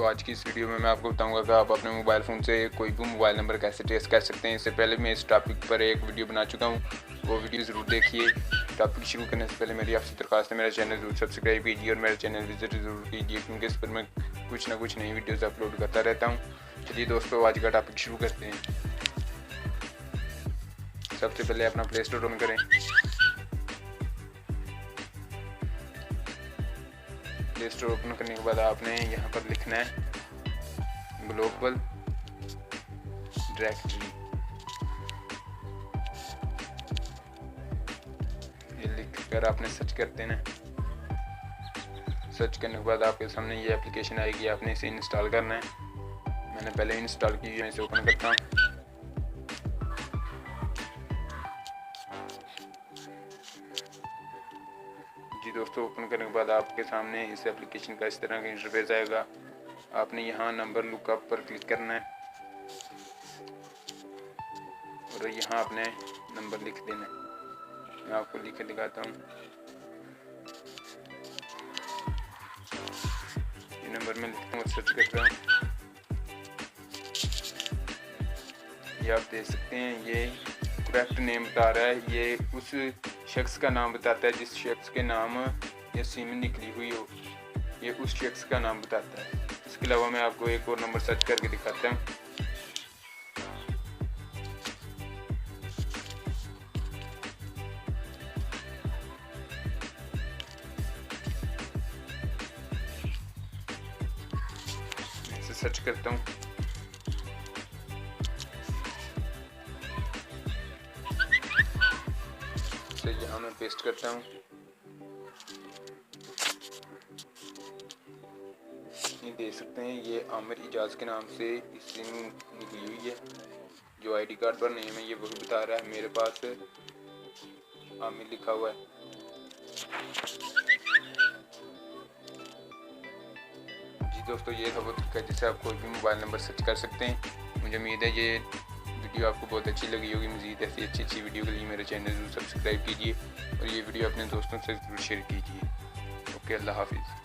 दोस्तों, आज की इस वीडियो में मैं आपको बताऊंगा कि आप अपने मोबाइल फ़ोन से कोई भी मोबाइल नंबर कैसे ट्रेस कर सकते हैं। इससे पहले मैं इस टॉपिक पर एक वीडियो बना चुका हूं, वो वीडियो ज़रूर देखिए। टॉपिक शुरू करने से पहले मेरी आपसे दरख्वास्त है, मेरा चैनल ज़रूर सब्सक्राइब कीजिए और मेरा चैनल विजिट ज़रूर कीजिए, क्योंकि इस पर मैं कुछ ना कुछ नई वीडियोज़ अपलोड करता रहता हूँ। चलिए दोस्तों, आज का टॉपिक शुरू करते हैं। सबसे पहले अपना प्ले स्टोर ओपन करें। प्ले स्टोर ओपन करने के बाद आपने यहाँ पर लिखना है ग्लोबल डायरेक्टरी। ये लिख कर आपने सर्च कर देना है। सर्च करने के बाद आपके सामने ये एप्लीकेशन आएगी, आपने इसे इंस्टॉल करना है। मैंने पहले इंस्टॉल की है, इसे ओपन करता हूँ। जी दोस्तों, ओपन करने के बाद आपके सामने इस एप्लीकेशन का इस तरह का इंटरफेस आएगा। आपने यहाँ नंबर लुकअप पर क्लिक करना है और यहाँ आपने नंबर लिख देना है। मैं आपको लिख के दिखाता हूँ। ये नंबर मैं लिखता हूँ और सर्च करता हूँ। ये आप देख सकते हैं, ये करेक्ट नेम बता रहा है। ये उस शख्स का नाम बताता है जिस शख्स के नाम ये सिम निकली हुई हो, ये उस शख्स का नाम बताता है। इसके अलावा मैं आपको एक और नंबर सर्च करके दिखाता हूँ। मैं इसे सर्च करता हूँ। इसे यहाँ मैं पेस्ट करता हूँ। ये देख सकते हैं, ये आमिर इजाज़ के नाम से इस सिम निकली हुई है। जो आईडी कार्ड पर नेम है ये वही बता रहा है। मेरे पास आमिर लिखा हुआ है। जी दोस्तों, ये था वो तरीका जिससे आप कोई भी मोबाइल नंबर सर्च कर सकते हैं। मुझे उम्मीद है ये वीडियो आपको बहुत अच्छी लगी होगी। मज़ीद ऐसी अच्छी वीडियो के लिए मेरे चैनल ज़रूर सब्सक्राइब कीजिए और ये वीडियो अपने दोस्तों से ज़रूर शेयर कीजिए। ओके, अल्लाह हाफिज़।